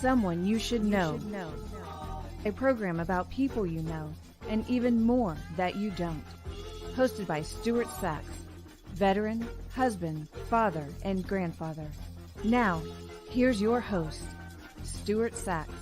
Someone You Should Know, a program about people you know and even more that you don't. Hosted by Stuart Sax, veteran, husband, father, and grandfather. Now, here's your host, Stuart Sax.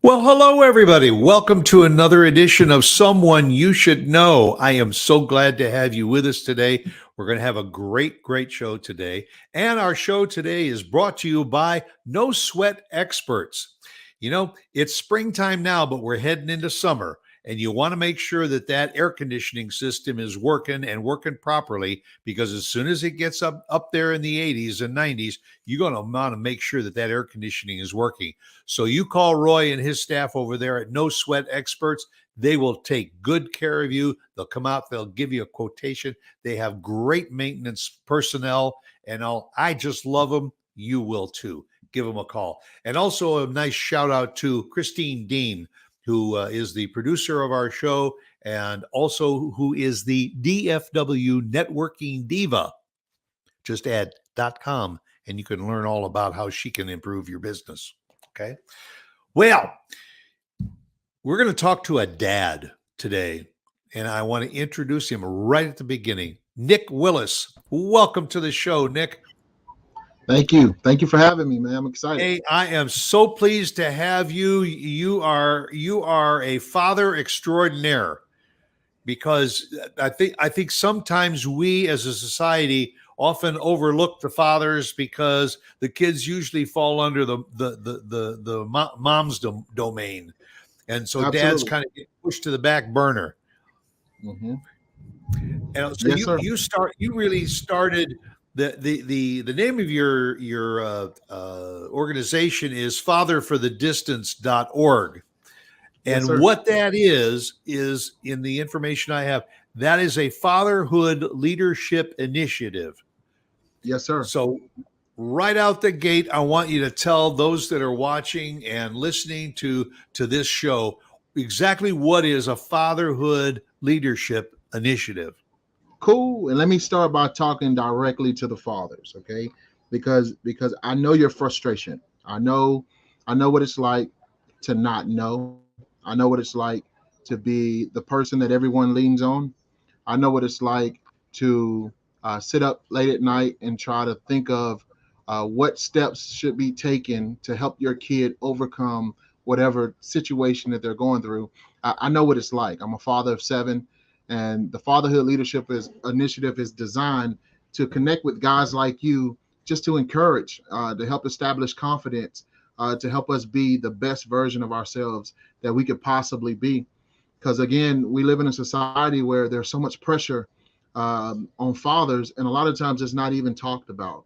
Well, hello, everybody. Welcome to another edition of Someone You Should Know. I am so glad to have you with us today. We're going to have a great show today. And our show today is brought to you by No Sweat Experts. You know, it's springtime now, but we're heading into summer. And you want to make sure that that air conditioning system is working and working properly, because as soon as it gets up there in the 80s and 90s, you're going to want to make sure that that air conditioning is working. So you call Roy and his staff over there at No Sweat Experts. They will take good care of you. They'll come out. They'll give you a quotation. They have great maintenance personnel, and I just love them. You will too. Give them a call. And also a nice shout out to Christine Dean, who is the producer of our show and also who is the DFW Networking Diva. Just add .com and you can learn all about how she can improve your business. Okay. Well, we're going to talk to a dad today, and I want to introduce him right at the beginning. Nic Willis. Welcome to the show, Nic. Thank you. Thank you for having me, man. I'm excited. Hey, I am so pleased to have you. You are a father extraordinaire, because I think sometimes we as a society often overlook the fathers because the kids usually fall under the mom's domain, and so Absolutely. dads kind of get pushed to the back burner. Mm-hmm. And so Yes, you really started. The name of your organization is fatherforthedistance.org. And Yes, what that is in the information I have, that is a fatherhood leadership initiative. yes, sir. So right out the gate, I want you to tell those that are watching and listening to this show exactly what is a fatherhood leadership initiative. Cool. And let me start by talking directly to the fathers, okay? Because I know your frustration. I know what it's like to not know. I know what it's like to be the person that everyone leans on. I know what it's like to sit up late at night and try to think of what steps should be taken to help your kid overcome whatever situation that they're going through. I know what it's like. I'm a father of 7, and the Fatherhood Leadership Initiative is designed to connect with guys like you, just to encourage, to help establish confidence, to help us be the best version of ourselves that we could possibly be. Because again, we live in a society where there's so much pressure on fathers, and a lot of times it's not even talked about.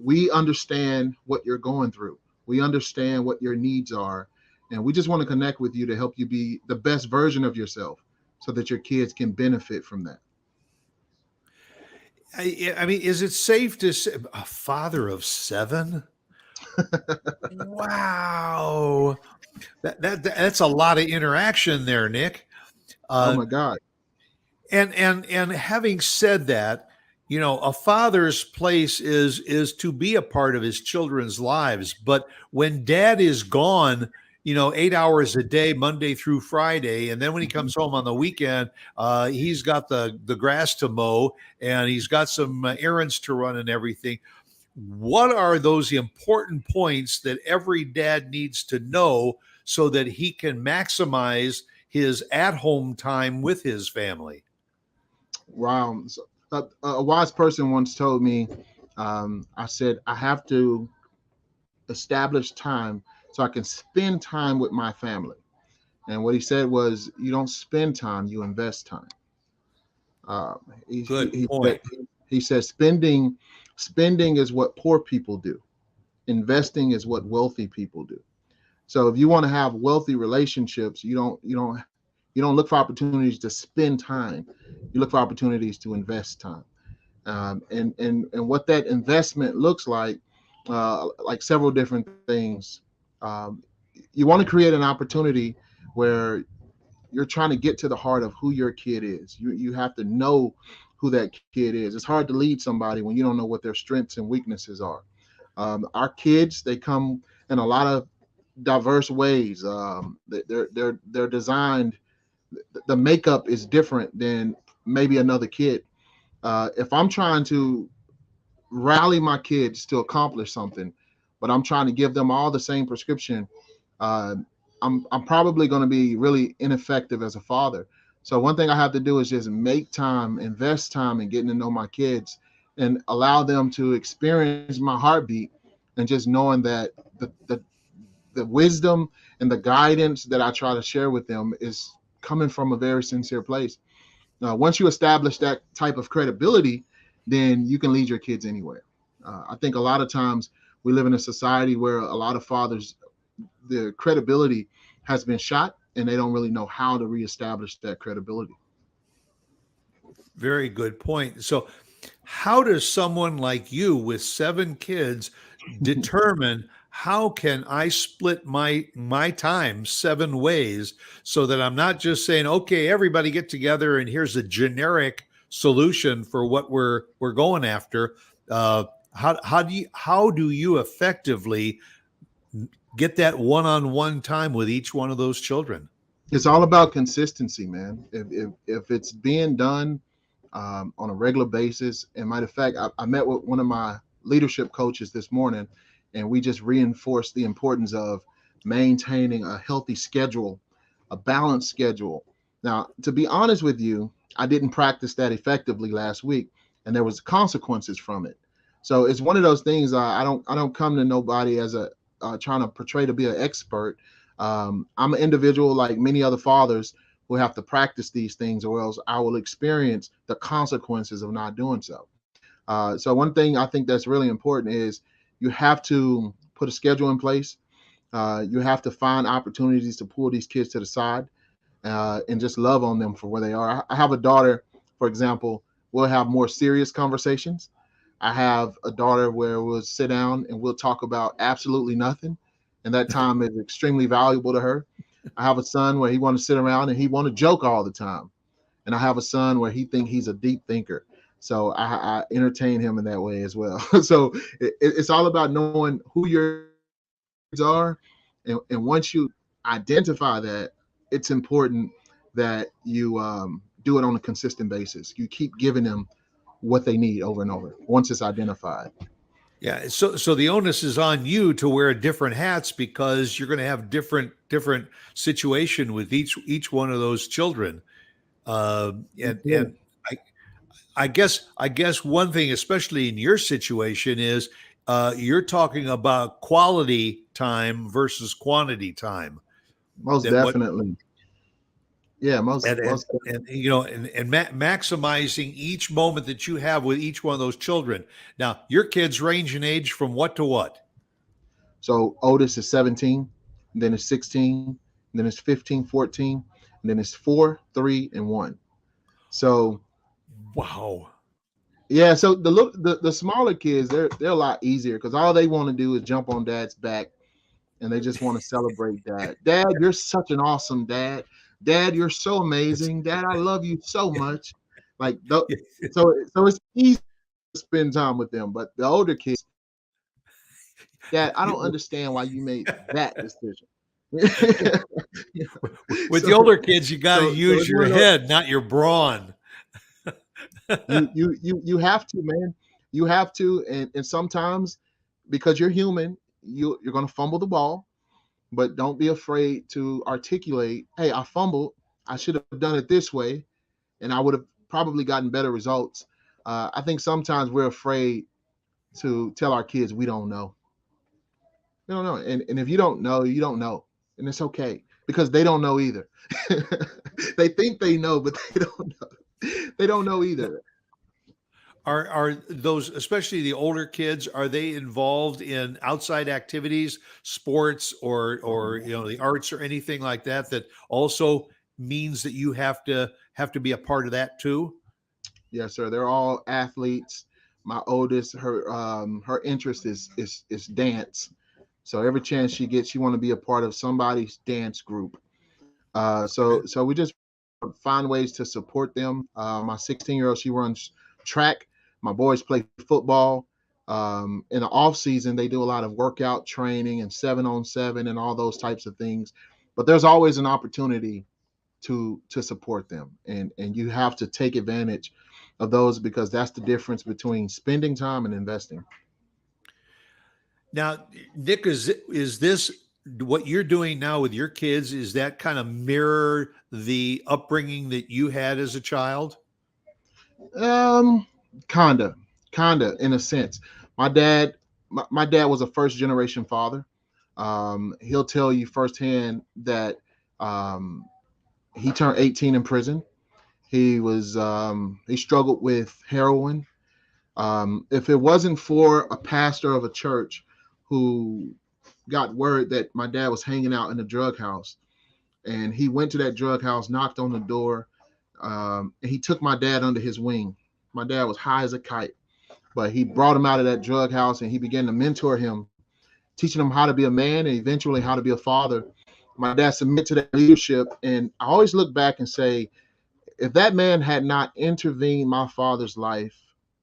We understand what you're going through. We understand what your needs are, and we just want to connect with you to help you be the best version of yourself, so that your kids can benefit from that. I mean, is it safe to say a father of 7? Wow. That's a lot of interaction there, Nic. Oh my God. And having said that, you know, a father's place is to be a part of his children's lives. But when dad is gone, you know, 8 hours a day, Monday through Friday, and then when he comes home on the weekend, he's got the grass to mow and he's got some errands to run and everything. What are those important points that every dad needs to know so that he can maximize his at-home time with his family? Wow. So, a wise person once told me, I said, I have to establish time so I can spend time with my family. And what he said was, you don't spend time, you invest time. Uh, Good point. he said, spending is what poor people do. Investing is what wealthy people do. So if you want to have wealthy relationships, you don't look for opportunities to spend time. You look for opportunities to invest time. And what that investment looks like several different things. You want to create an opportunity where you're trying to get to the heart of who your kid is. You have to know who that kid is. It's hard to lead somebody when you don't know what their strengths and weaknesses are. Our kids, they come in a lot of diverse ways. They're designed. The makeup is different than maybe another kid. If I'm trying to rally my kids to accomplish something, but I'm trying to give them all the same prescription, uh, I'm probably going to be really ineffective as a father. So one thing I have to do is just make time, invest time in getting to know my kids, and allow them to experience my heartbeat, and just knowing that the wisdom and the guidance that I try to share with them is coming from a very sincere place. Once you establish that type of credibility, then you can lead your kids anywhere. I think a lot of times we live in a society where a lot of fathers, their credibility has been shot, and they don't really know how to reestablish that credibility. Very good point. So, how does someone like you with 7 kids determine how can I split my time 7 ways so that I'm not just saying, okay, everybody get together and here's a generic solution for what we're going after. How do you effectively get that one-on-one time with each one of those children? It's all about consistency, man. If it's being done on a regular basis, and matter of fact, I met with one of my leadership coaches this morning, and we just reinforced the importance of maintaining a healthy schedule, a balanced schedule. Now, to be honest with you, I didn't practice that effectively last week, and there was consequences from it. So it's one of those things. I don't come to nobody as a trying to portray to be an expert. I'm an individual like many other fathers who have to practice these things, or else I will experience the consequences of not doing so. So one thing I think that's really important is you have to put a schedule in place. You have to find opportunities to pull these kids to the side, and just love on them for where they are. I have a daughter, for example, we'll have more serious conversations. I have a daughter where we'll sit down and we'll talk about absolutely nothing, and that time is extremely valuable to her. I have a son where he want to sit around and he want to joke all the time, and I have a son where he think he's a deep thinker. So I entertain him in that way as well. So it's all about knowing who your kids are, and once you identify that, it's important that you do it on a consistent basis. You keep giving them what they need over and over once it's identified. Yeah, so the onus is on you to wear different hats because you're going to have different situation with each one of those children. And I guess one thing, especially in your situation, is you're talking about quality time versus quantity time. Most That what definitely. Yeah, most and and most and maximizing each moment that you have with each one of those children. Now, your kids range in age from what to what? So oldest is 17, then it's 16, then it's 15, 14, and then it's 4, 3, and 1. So Wow. yeah, so the smaller kids, they're a lot easier because all they want to do is jump on dad's back, and they just want to celebrate dad. Dad, you're such an awesome dad. Dad, you're so It's amazing. Dad, I love you so much. Like so it's easy to spend time with them. But the older kids, Dad, I don't understand why you made that decision. with the so older kids, you got to so use it's your one of those. head, not your brawn. You have to, man. You have to, and sometimes because you're human, you're gonna fumble the ball, but don't be afraid to articulate, hey, I fumbled. I should have done it this way, and I would have probably gotten better results. I think sometimes we're afraid to tell our kids we don't know. We don't know. And if you don't know, you don't know. And it's okay because they don't know either. They think they know, but they don't know. They don't know either. Are those, especially the older kids, are they involved in outside activities, sports, or the arts or anything like that that also means that you have to be a part of that too? Yes, sir. They're all athletes. My oldest, her interest is dance. So every chance she gets, she want to be a part of somebody's dance group. Okay. So we just find ways to support them. My 16-year-old, she runs track. My boys play football. In the off season, they do a lot of workout training and 7-on-7 and all those types of things. But there's always an opportunity to support them, and you have to take advantage of those, because that's the difference between spending time and investing. Now, Nick, is this what you're doing now with your kids? Is that kind of mirror the upbringing that you had as a child? Um, kinda in a sense. My dad, my dad was a first generation father. He'll tell you firsthand that um, he turned 18 in prison. He struggled with heroin. If it wasn't for a pastor of a church who got word that my dad was hanging out in a drug house, and he went to that drug house, knocked on the door, and he took my dad under his wing. My dad was high as a kite, but he brought him out of that drug house, and he began to mentor him, teaching him how to be a man and eventually how to be a father. My dad submitted to that leadership, and I always look back and say, if that man had not intervened in my father's life,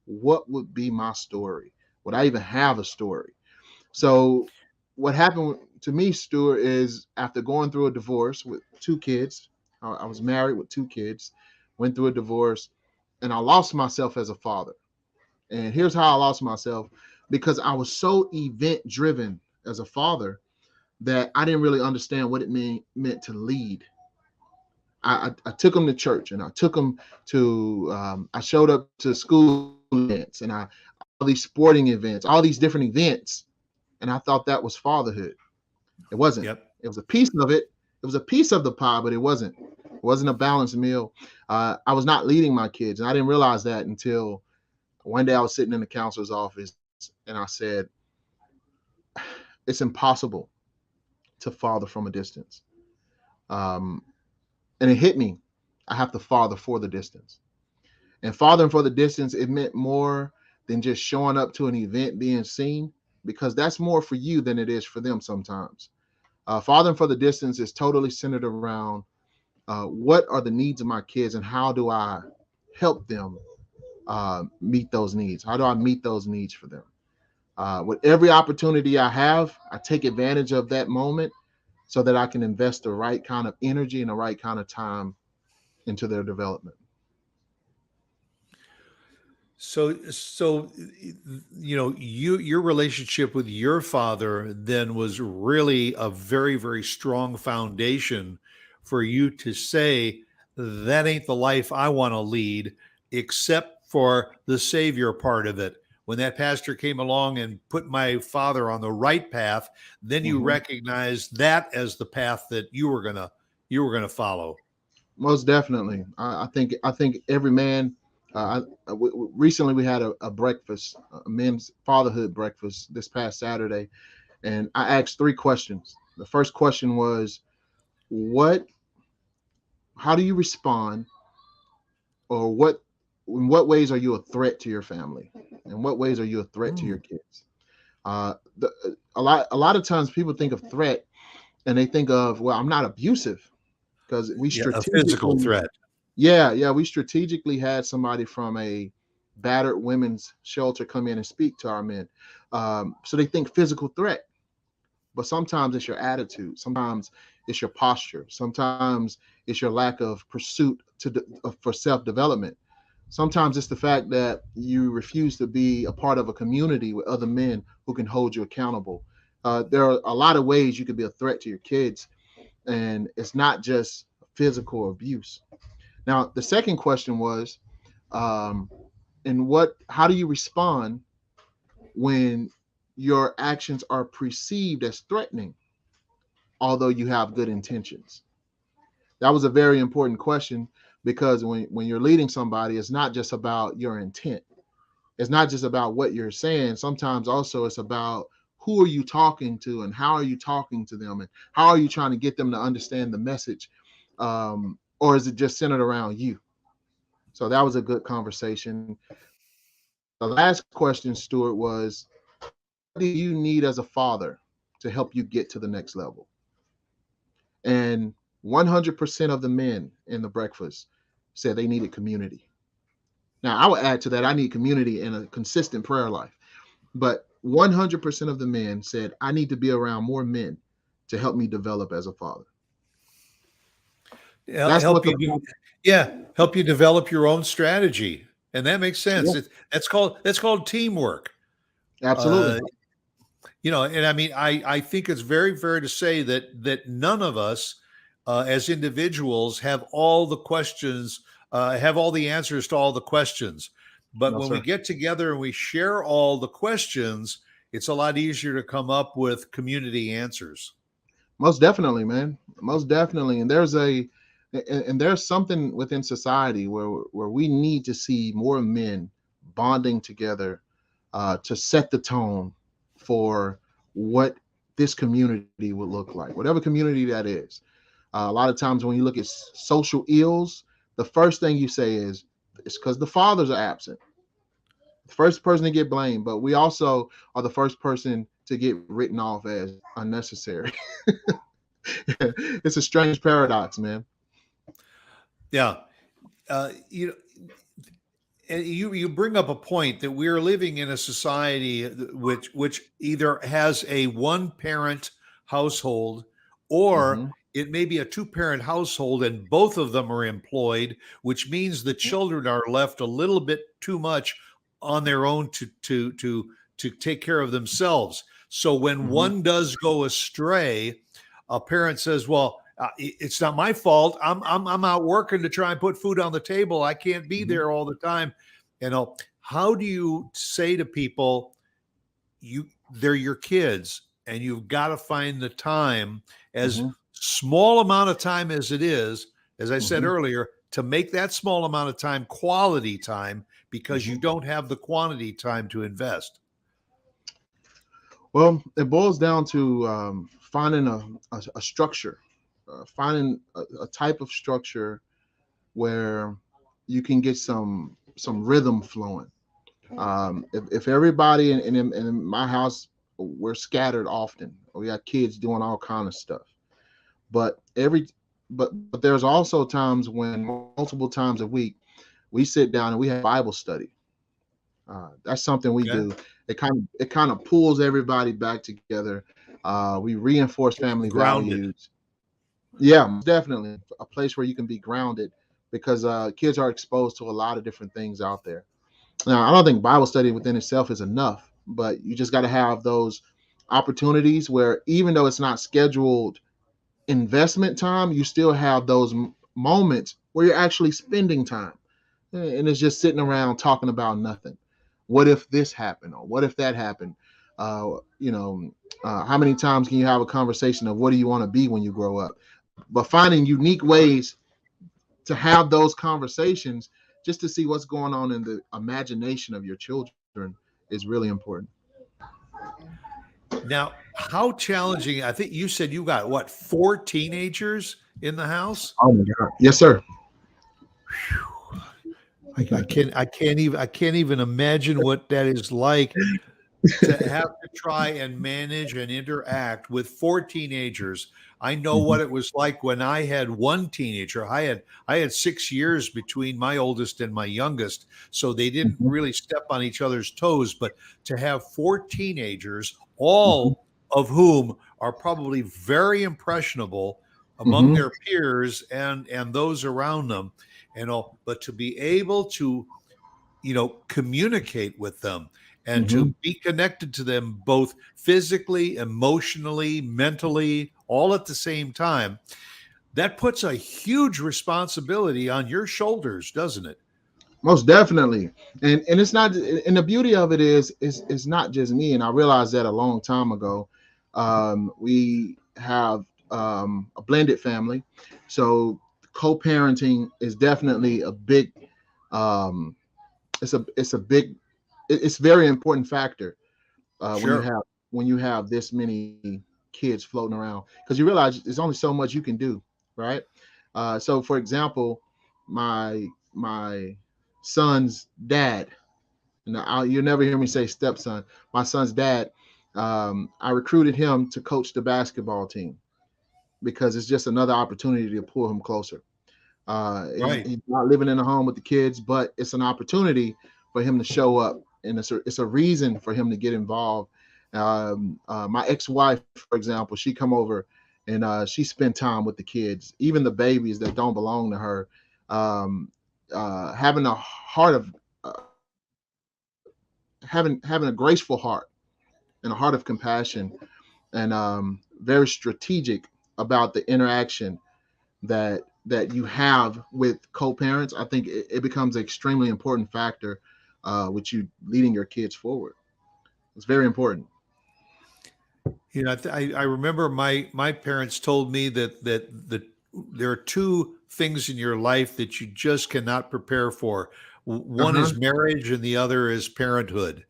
what would be my story? Would I even have a story? So what happened to me, Stuart, is after going through a divorce with two kids, I was married with two kids, went through a divorce, and I lost myself as a father. And here's how I lost myself: because I was so event driven as a father that I didn't really understand what it meant to lead. I took them to church, and I took them to, I showed up to school events, and all these sporting events, all these different events. And I thought that was fatherhood. It wasn't. Yep. It was a piece of it. It was a piece of the pie, but it wasn't. It wasn't a balanced meal. I was not leading my kids, and I didn't realize that until one day I was sitting in the counselor's office, and I said, it's impossible to father from a distance. Um, and it hit me. I have to father for the distance. And fathering for the distance, it meant more than just showing up to an event, being seen, because that's more for you than it is for them sometimes. Fathering for the distance is totally centered around what are the needs of my kids, and how do I help them meet those needs? How do I meet those needs for them? With every opportunity I have, I take advantage of that moment so that I can invest the right kind of energy and the right kind of time into their development. So your relationship with your father then was really a very, very strong foundation for you to say, that ain't the life I want to lead, except for the savior part of it. When that pastor came along and put my father on the right path, then you Mhm. recognized that as the path that you were gonna follow. Most definitely. I think every man. Recently, we had a breakfast, a men's fatherhood breakfast this past Saturday, and I asked three questions. The first question was, "What? How do you respond, or in what ways are you a threat to your family? In what ways are you a threat to your Mm. kids?" A lot of times people think of threat, and they think of, well, I'm not abusive, because we Yeah, a physical strategically. threat. Yeah, we strategically had somebody from a battered women's shelter come in and speak to our men. So they think physical threat, but sometimes it's your attitude. Sometimes it's your posture. Sometimes it's your lack of pursuit for self-development. Sometimes it's the fact that you refuse to be a part of a community with other men who can hold you accountable. There are a lot of ways you could be a threat to your kids, and it's not just physical abuse. Now, the second question was, um, how do you respond when your actions are perceived as threatening, although you have good intentions? That was a very important question, because when you're leading somebody, it's not just about your intent. It's not just about what you're saying. Sometimes also it's about who are you talking to, and how are you talking to them, and how are you trying to get them to understand the message, or is it just centered around you? So that was a good conversation. The last question, Stuart, was, what do you need as a father to help you get to the next level? And 100% of the men in the breakfast said they needed community. Now, I would add to that, I need community and a consistent prayer life, but 100% of the men said, I need to be around more men to help me develop as a father. That's what Help you the help you develop your own strategy. And that makes sense. yeah, That's called teamwork. absolutely. Uh, and I mean, I think it's very fair to say that none of us as individuals have all the questions, have all the answers to all the questions. But No, when we sir. get together and we share all the questions, it's a lot easier to come up with community answers. Most definitely, man. Most definitely. And there's something within society where we need to see more men bonding together to set the tone for what this community would look like, whatever community that is. A lot of times when you look at social ills, the first thing you say is it's because the fathers are absent. The first person to get blamed, but we also are the first person to get written off as unnecessary. It's a strange paradox, man. Yeah. Uh, you know, and you bring up a point that we're living in a society which either has a one parent household, or Hmm. it may be a two parent household and both of them are employed, which means the children are left a little bit too much on their own to take care of themselves. So when Hmm. one does go astray, a parent says, well, it's not my fault. I'm out working to try and put food on the table. I can't be Hmm. there all the time. How do you say to people, they're your kids and you've got to find the time, as Hmm. small amount of time as it is, as I said Hmm. earlier, to make that small amount of time quality time, because you Hmm. don't have the quantity time to invest. Well, it boils down to finding a structure, finding a type of structure where you can get some rhythm flowing. If everybody in my house, we're scattered often. We got kids doing all kind of stuff, but but there's also times when multiple times a week we sit down and we have Bible study. That's something we Okay. do. It kind of pulls everybody back together. We reinforce family Grounded. values. Yeah, definitely a place where you can be grounded because kids are exposed to a lot of different things out there. Now, I don't think Bible study within itself is enough, but you just got to have those opportunities where even though it's not scheduled investment time, you still have those moments where you're actually spending time. And it's just sitting around talking about nothing. What if this happened? Or what if that happened? Uh, you know, how many times can you have a conversation of what do you want to be when you grow up? But finding unique ways to have those conversations just to see what's going on in the imagination of your children is really important. Now, how challenging? I think you said you got what, four teenagers in the house? Oh my God. Yes, sir. I can't even imagine what that is like, to have to try and manage and interact with four teenagers. I know Mhm. what it was like when I had one teenager. I had 6 years between my oldest and my youngest, so they didn't Mhm. really step on each other's toes. But to have four teenagers, Mhm. all of whom are probably very impressionable among Mhm. their peers and those around them, but to be able to communicate with them and to Mhm. be connected to them both physically, emotionally, mentally, all at the same time, that puts a huge responsibility on your shoulders, doesn't it? Most definitely. And it's not, and the beauty of it is it's not just me. And I realized that a long time ago. We have a blended family. So co-parenting is definitely a big um it's a big it's very important factor Sure. when you have this many kids floating around because you realize there's only so much you can do, right? So for example, my son's dad, and you'll never hear me say stepson. My son's dad, I recruited him to coach the basketball team because it's just another opportunity to pull him closer. He's, Right. he's not living in a home with the kids, but it's an opportunity for him to show up and it's a reason for him to get involved. My ex-wife, for example, she come over and she spent time with the kids, even the babies that don't belong to her. Um, Having a heart of having a graceful heart and a heart of compassion, and very strategic about the interaction that you have with co-parents. I think it becomes an extremely important factor with you leading your kids forward. It's very important. I remember my parents told me that there are two things in your life that you just cannot prepare for. One Uh-huh. is marriage, and the other is parenthood.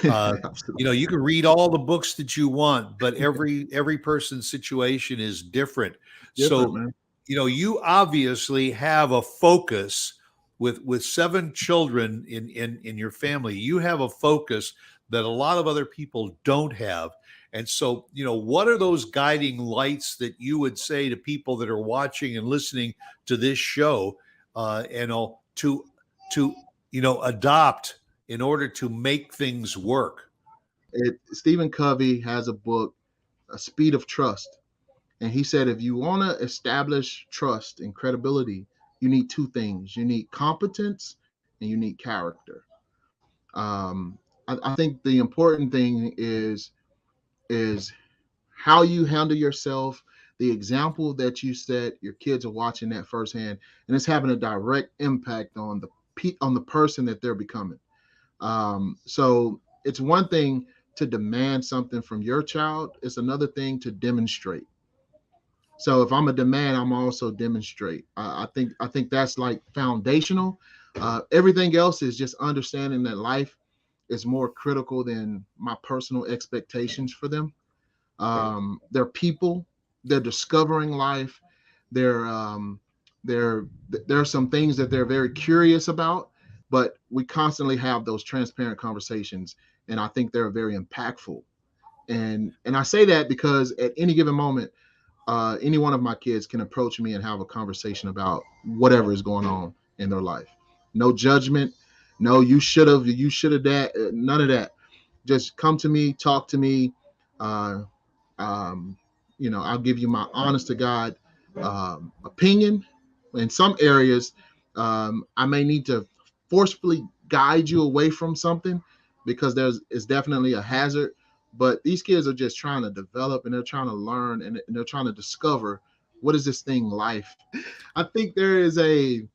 Absolutely. You can read all the books that you want, but every person's situation is different. Different, So, man. you obviously have a focus with seven children in your family. You have a focus that a lot of other people don't have. And so, what are those guiding lights that you would say to people that are watching and listening to this show, to adopt in order to make things work? Stephen Covey has a book, A Speed of Trust. And he said, if you want to establish trust and credibility, you need two things. You need competence and you need character. I think the important thing is how you handle yourself, the example that you set. Your kids are watching that firsthand, and it's having a direct impact on the person that they're becoming. So it's one thing to demand something from your child. It's another thing to demonstrate. So if I'm a demand, I'm also demonstrate. I think that's like foundational. Everything else is just understanding that life is more critical than my personal expectations for them. They're people. They're discovering life. They're there are some things that they're very curious about, but we constantly have those transparent conversations, and I think they're very impactful. And I say that because at any given moment, any one of my kids can approach me and have a conversation about whatever is going on in their life. No judgment. No, you should have that. None of that. Just come to me, talk to me. Uh, I'll give you my honest to God opinion. In some areas, I may need to forcefully guide you away from something because it's definitely a hazard. But these kids are just trying to develop, and they're trying to learn, and they're trying to discover what is this thing life. I think there is a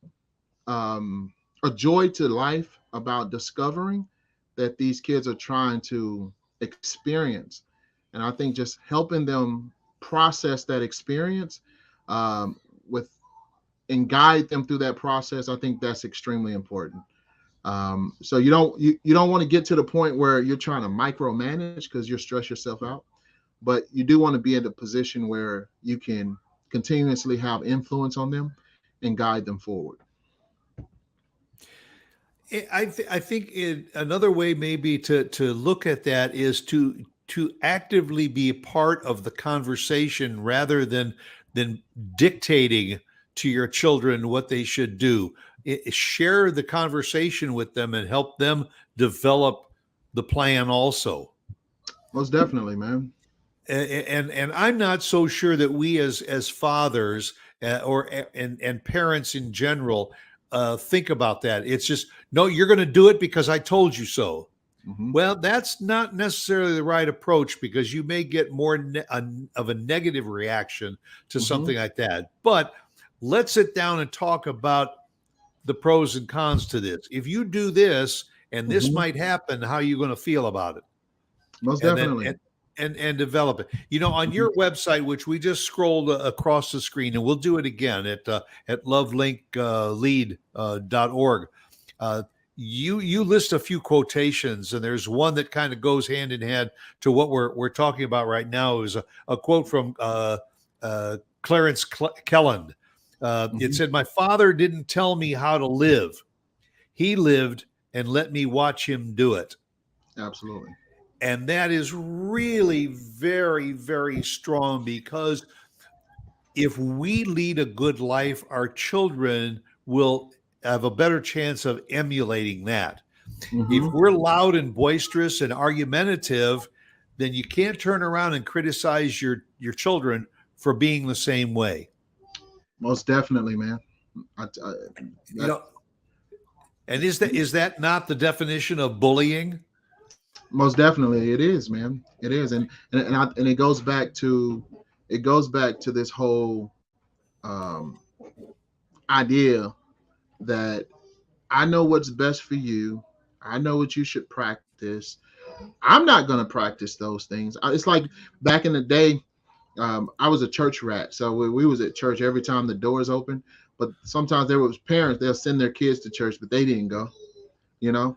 joy to life about discovering that these kids are trying to experience. And I think just helping them process that experience with and guide them through that process, I think that's extremely important. So you don't want to get to the point where you're trying to micromanage because you'll stress yourself out, but you do want to be in a position where you can continuously have influence on them and guide them forward. I think another way maybe to look at that is to actively be a part of the conversation rather than dictating to your children what they should do. Share the conversation with them and help them develop the plan also. Most definitely, man. And I'm not so sure that we as fathers or and parents in general think about that. It's just, no, you're going to do it because I told you so. Mm-hmm. Well, that's not necessarily the right approach because you may get more of a negative reaction to Mm-hmm. something like that. But let's sit down and talk about the pros and cons to this. If you do this and this Mm-hmm. might happen, how are you going to feel about it? Most And then definitely. and develop it. On Mm-hmm. your website, which we just scrolled across the screen, and we'll do it again at lovelinklead.org. You list a few quotations, and there's one that kind of goes hand in hand to what we're talking about right now. Is a quote from Clarence Kelland. It Mm-hmm. said, "My father didn't tell me how to live; he lived and let me watch him do it." Absolutely. And that is really very, very strong because if we lead a good life, our children will have a better chance of emulating that. If Hmm. we're loud and boisterous and argumentative, then you can't turn around and criticize your children for being the same way. Most definitely, man. You That, know, and is that not the definition of bullying? most definitely it is, man. It is, and it goes back to this whole um, idea that I know what's best for you. I know what you should practice. I'm not going to practice those things. It's like back in the day, I was a church rat. So we was at church every time the doors open. But sometimes there was parents, they'll send their kids to church, but they didn't go, you know?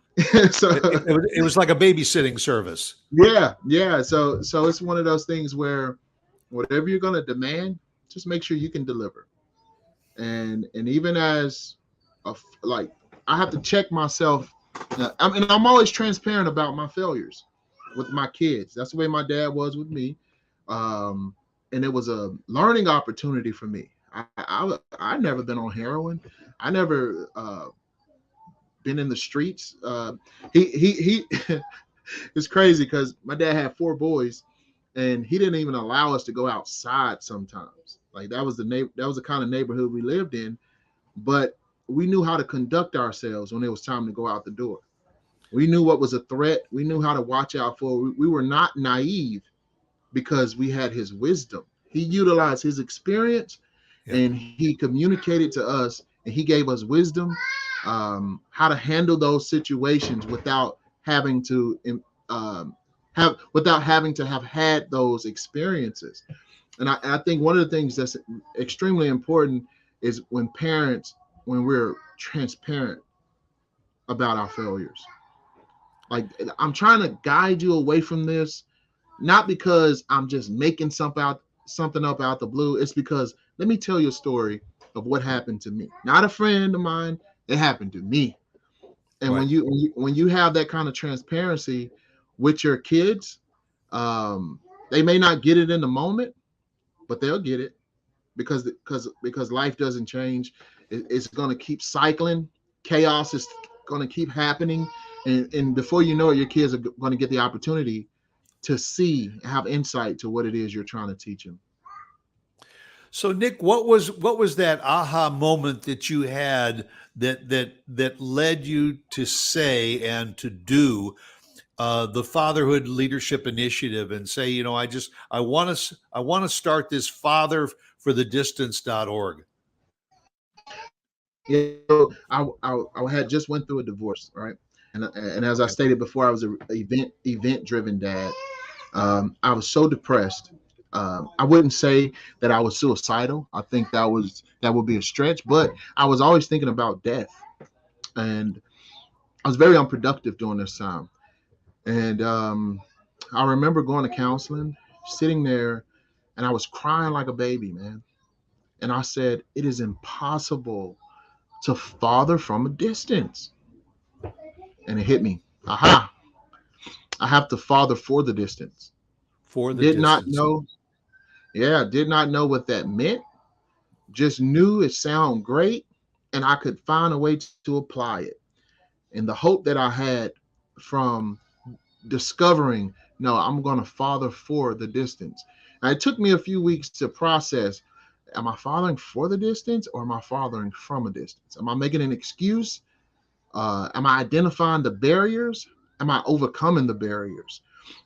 So It was like a babysitting service. yeah. So it's one of those things where whatever you're going to demand, just make sure you can deliver. And even as like I have to check myself. I'm always transparent about my failures with my kids. That's the way my dad was with me, and it was a learning opportunity for me. I never been on heroin. I never been in the streets. He it's crazy because my dad had 4 boys, and he didn't even allow us to go outside sometimes. Like that was the kind of neighborhood we lived in, but we knew how to conduct ourselves when it was time to go out the door. We knew what was a threat. We knew how to watch out for. We were not naive because we had his wisdom. He utilized his experience, Yeah. and he communicated to us, and he gave us wisdom, how to handle those situations without having to have had those experiences. And I think one of the things that's extremely important is when we're transparent about our failures. Like I'm trying to guide you away from this, not because I'm just making something up out the blue. It's because let me tell you a story of what happened to me. Not a friend of mine. It happened to me. And Right. when you have that kind of transparency with your kids, they may not get it in the moment, but they'll get it because life doesn't change. It's going to keep cycling. Chaos is going to keep happening, and before you know it, your kids are going to get the opportunity to have insight to what it is you're trying to teach them. So Nick, what was that aha moment that you had that led you to say and to do the Fatherhood Leadership Initiative and say, I want to start this fatherforthedistance.org. I had just went through a divorce, right? And as I Okay. stated before, I was an event driven dad. I was so depressed. I wouldn't say that I was suicidal. I think that would be a stretch, but I was always thinking about death, and I was very unproductive during this time. And I remember going to counseling, sitting there, and I was crying like a baby, man. And I said, "It is impossible to father from a distance." And it hit me. Aha! I have to father for the distance. For the Did not distance. know. Yeah, did not know what that meant. Just knew it sounded great, and I could find a way to apply it. And the hope that I had from discovering, no, I'm going to father for the distance. And it took me a few weeks to process. Am I fathering for the distance, or am I fathering from a distance? Am I making an excuse? Am I identifying the barriers? Am I overcoming the barriers?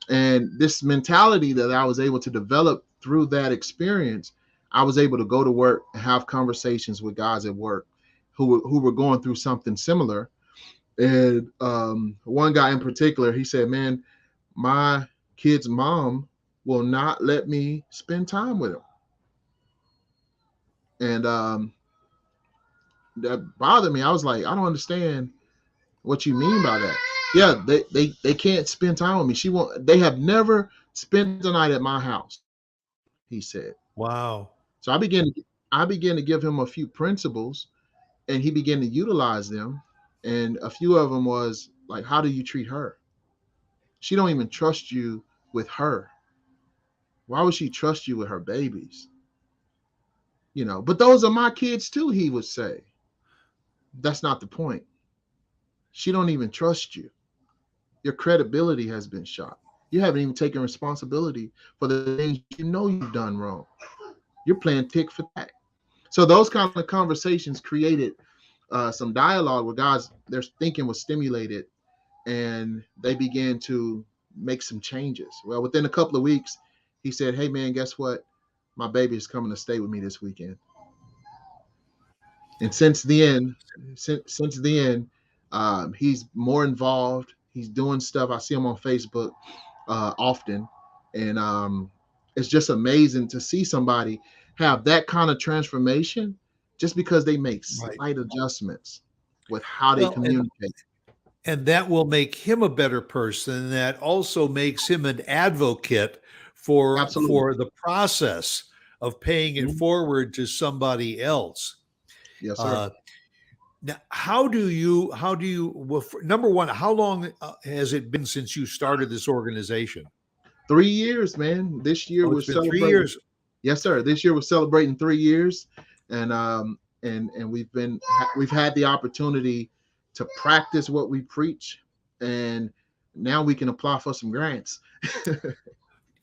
And this mentality that I was able to develop through that experience, I was able to go to work and have conversations with guys at work who were going through something similar. And one guy in particular, he said, "Man, my kid's mom will not let me spend time with him." And that bothered me. I was like, I don't understand what you mean by that. Yeah, they can't spend time with me. They have never spent the night at my house, he said. Wow. So I began to give him a few principles, and he began to utilize them. And a few of them was like, how do you treat her? She don't even trust you with her. Why would she trust you with her babies? But those are my kids too, he would say. That's not the point. She don't even trust you. Your credibility has been shot. You haven't even taken responsibility for the things you know you've done wrong. You're playing tick for tack. So those kind of conversations created some dialogue where guys, their thinking was stimulated, and they began to make some changes. Well, within a couple of weeks, he said, "Hey man, guess what? My baby is coming to stay with me this weekend." And since then, he's more involved. He's doing stuff. I see him on Facebook often, and it's just amazing to see somebody have that kind of transformation just because they make Right. slight adjustments with how they Well, communicate. and that will make him a better person. That also makes him an advocate Absolutely. for the process of paying it Mhm. forward to somebody else. Yes, sir. Uh, Now, how do you, well, number one, how long has it been since you started this organization? 3 years, man. This year Oh, we're it's been three celebrating. years. Yes, sir. This year we're celebrating 3 years, and we've had the opportunity to practice what we preach, and now we can apply for some grants.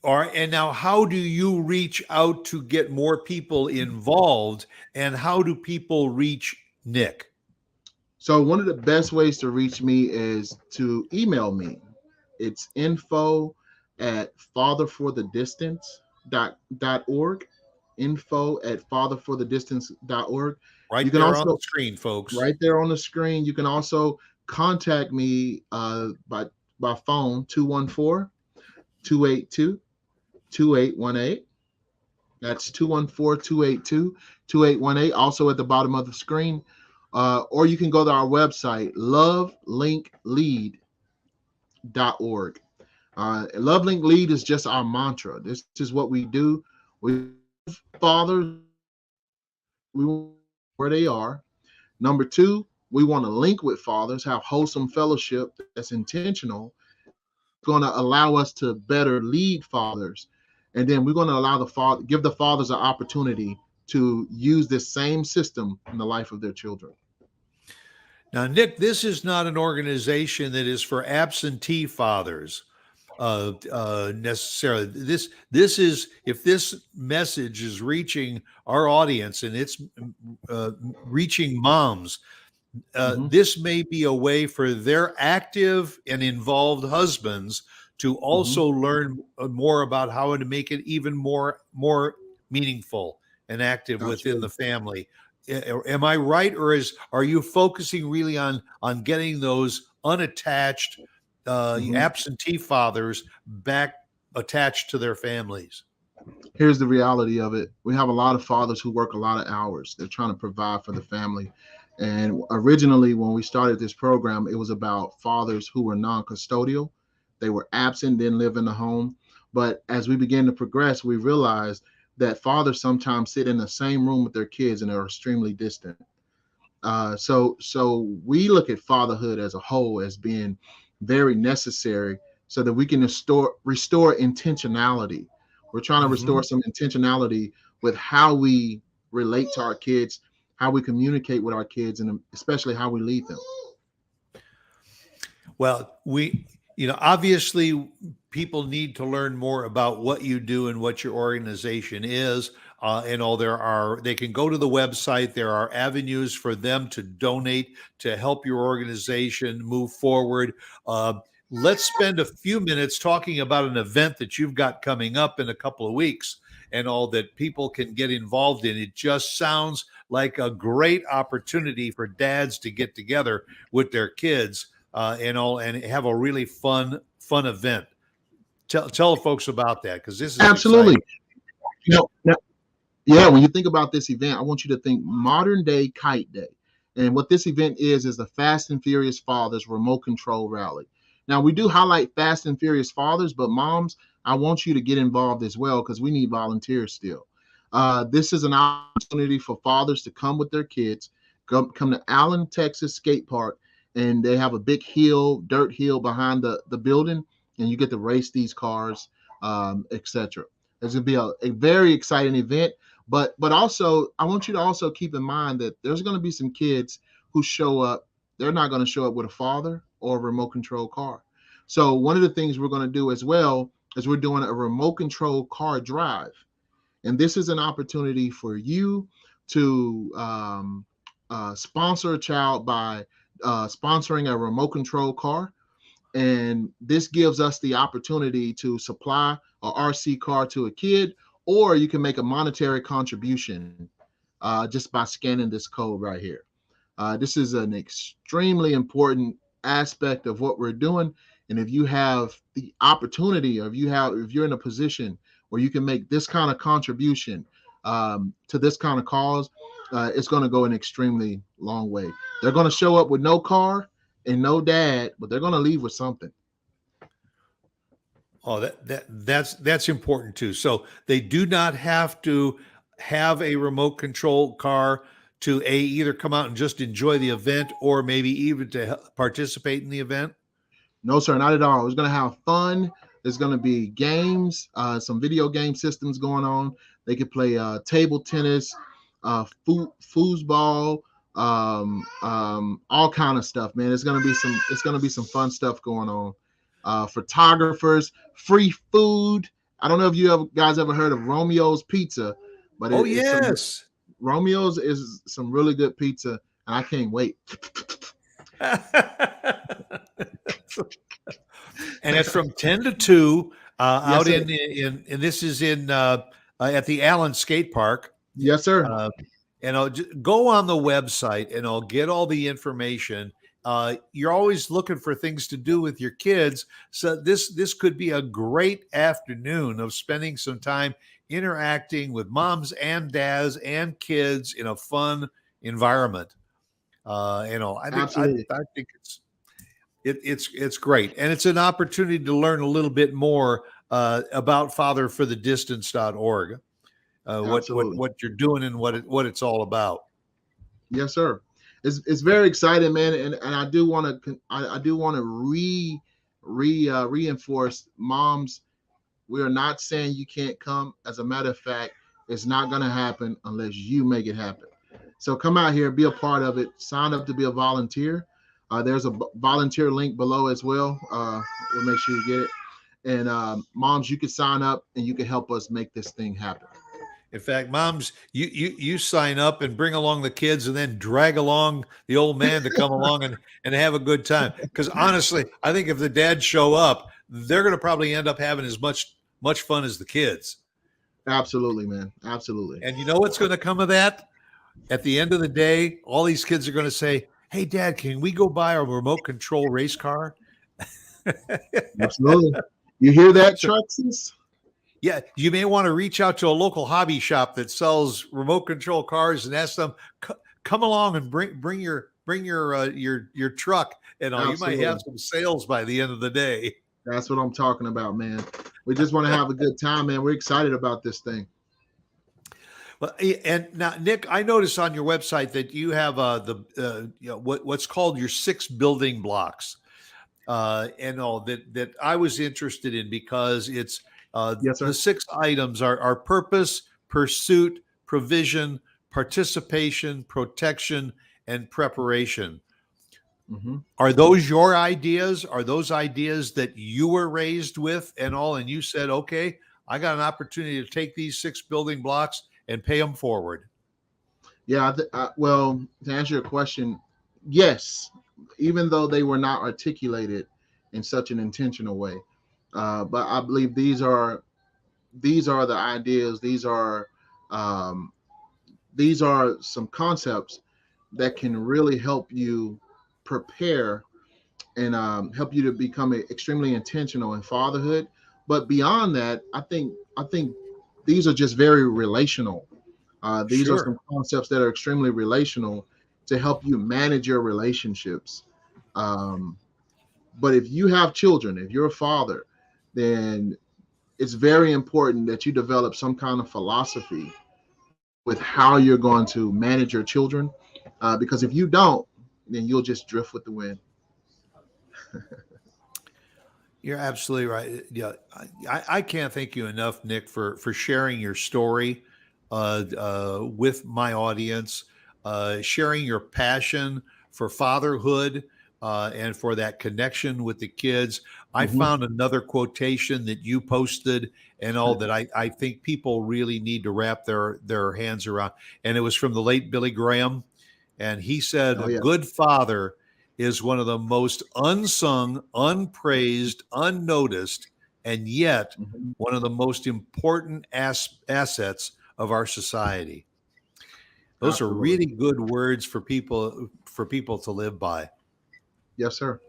All right. And now, how do you reach out to get more people involved? And how do people reach Nic? So one of the best ways to reach me is to email me. It's info at fatherforthedistance.org. Info at fatherforthedistance.org. You Right can there on the also, screen, folks. right there on the screen, you can also contact me by phone, 214-282-2818. That's 214-282-2818. Also at the bottom of the screen. Or you can go to our website, lovelinklead.org. Love Link Lead is just our mantra. This is what we do. We fathers, we want where they are. Number two, we want to link with fathers, have wholesome fellowship that's intentional, going to allow us to better lead fathers. And then we're going to allow give the fathers an opportunity to use this same system in the life of their children. Now, Nic, this is not an organization that is for absentee fathers necessarily. This is, if this message is reaching our audience and it's reaching moms, this may be a way for their active and involved husbands to also learn more about how to make it even more meaningful and active within the family. Am I right, or are you focusing really on getting those unattached absentee fathers back attached to their families? Here's the reality of it. We have a lot of fathers who work a lot of hours. They're trying to provide for the family. And originally, when we started this program, it was about fathers who were non-custodial. They were absent, didn't live in the home. But as we began to progress, we realized that fathers sometimes sit in the same room with their kids and are extremely distant. So we look at fatherhood as a whole as being very necessary so that we can restore intentionality. We're trying to restore some intentionality with how we relate to our kids, how we communicate with our kids, and especially how we lead them. Well, obviously people need to learn more about what you do and what your organization is. They can go to the website. There are avenues for them to donate to help your organization move forward. Let's spend a few minutes talking about an event that you've got coming up in a couple of weeks and all that people can get involved in. It just sounds like a great opportunity for dads to get together with their kids and have a really fun event. Tell folks about that, because this is absolutely exciting. Yeah, when you think about this event, I want you to think modern day Kite Day. And what this event is the Fast and Furious Fathers Remote Control Rally. Now, we do highlight Fast and Furious Fathers, but moms, I want you to get involved as well because we need volunteers still. This is an opportunity for fathers to come with their kids, come to Allen, Texas skate park, and they have a big dirt hill behind the building, and you get to race these cars, etc. It's going to be a very exciting event. But also, I want you to also keep in mind that there's going to be some kids who show up they're not going to show up with a father or a remote control car. So one of the things we're going to do as well is we're doing a remote control car drive. And this is an opportunity for you to sponsor a child by sponsoring a remote control car. And this gives us the opportunity to supply a RC car to a kid, or you can make a monetary contribution just by scanning this code right here. This is an extremely important aspect of what we're doing. And if you have the opportunity, or if you're in a position where you can make this kind of contribution to this kind of cause, it's going to go an extremely long way. They're going to show up with no car and no dad, but they're going to leave with something. Oh, that's important too. So they do not have to have a remote control car to either come out and just enjoy the event, or maybe even to participate in the event. No, sir, not at all. It's going to have fun. There's going to be games, some video game systems going on. They can play table tennis, foosball, all kind of stuff, man. It's going to be some fun stuff going on. Photographers, free food. I don't know if you guys ever heard of Romeo's Pizza, but yes, Romeo's is some really good pizza, and I can't wait. And it's from 10 to 2 out sir. in this is in at the Allen Skate Park. Yes, sir. And I'll go on the website and I'll get all the information. You're always looking for things to do with your kids. So this could be a great afternoon of spending some time interacting with moms and dads and kids in a fun environment. I think it's great. And it's an opportunity to learn a little bit more about fatherforthedistance.org. What you're doing and what it's all about. Yes, sir. It's very exciting, man, and I do want to reinforce moms. We are not saying you can't come. As a matter of fact, it's not going to happen unless you make it happen. So come out here, be a part of it. Sign up to be a volunteer. There's a volunteer link below as well. We'll make sure you get it. And moms, you can sign up and you can help us make this thing happen. In fact, moms, you sign up and bring along the kids and then drag along the old man to come along and have a good time. Because honestly, I think if the dads show up, they're going to probably end up having as much fun as the kids. Absolutely, man. Absolutely. And you know what's going to come of that? At the end of the day, all these kids are going to say, "Hey, Dad, can we go buy a remote control race car?" Absolutely. You hear that, Truxes? Yeah, you may want to reach out to a local hobby shop that sells remote control cars and ask them, come along and bring your truck, and you might have some sales by the end of the day. That's what I'm talking about, man. We just want to have a good time, man. We're excited about this thing. Well, and now, Nic, I noticed on your website that you have what's called your 6 building blocks, and all that I was interested in because it's yes, sir. The 6 items are purpose, pursuit, provision, participation, protection, and preparation. Mm-hmm. Are those your ideas? Are those ideas that you were raised with and all, and you said, okay, I got an opportunity to take these 6 building blocks and pay them forward? Yeah, well, to answer your question, yes, even though they were not articulated in such an intentional way. But I believe these are the ideas. These are some concepts that can really help you prepare and help you to become extremely intentional in fatherhood. But beyond that, I think these are just very relational. These are some concepts that are extremely relational to help you manage your relationships. But if you have children, if you're a father, then it's very important that you develop some kind of philosophy with how you're going to manage your children. Because if you don't, then you'll just drift with the wind. You're absolutely right. Yeah, I can't thank you enough, Nic, for sharing your story with my audience, sharing your passion for fatherhood and for that connection with the kids. I Mhm. found another quotation that you posted and all that I think people really need to wrap their hands around. And it was from the late Billy Graham. And he said, Oh a yeah. good father is one of the most unsung, unpraised, unnoticed, and yet Mhm. one of the most important assets of our society. Those are Absolutely. really good words for people to live by. Yes, sir.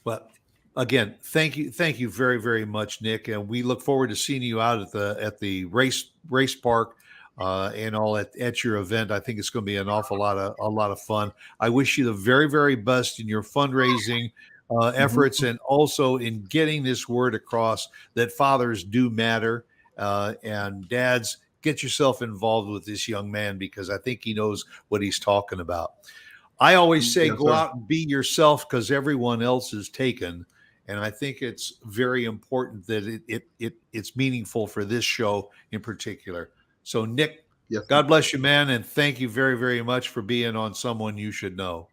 But again, thank you very, very much, Nic, and we look forward to seeing you out at the race park and all at your event. I think it's going to be an awful lot of fun. I wish you the very, very best in your fundraising Mhm. efforts and also in getting this word across that fathers do matter and dads. Get yourself involved with this young man because I think he knows what he's talking about. I always say Yes, go sir. out and be yourself because everyone else is taken. And I think it's very important that it's meaningful for this show in particular. So, Nic, Yes, sir. God bless you, man, and thank you very, very much for being on Someone You Should Know.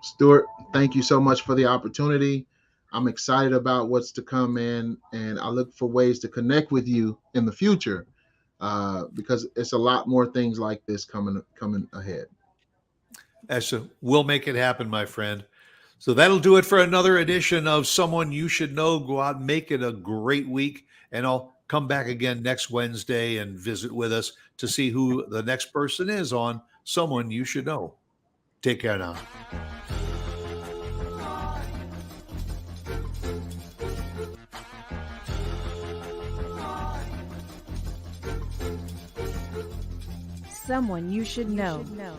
Stuart, thank you so much for the opportunity. I'm excited about what's to come, man, and I look for ways to connect with you in the future because it's a lot more things like this coming ahead. We'll make it happen, my friend. So that'll do it for another edition of Someone You Should Know. Go out and make it a great week. And I'll come back again next Wednesday and visit with us to see who the next person is on Someone You Should Know. Take care now. Someone You Should Know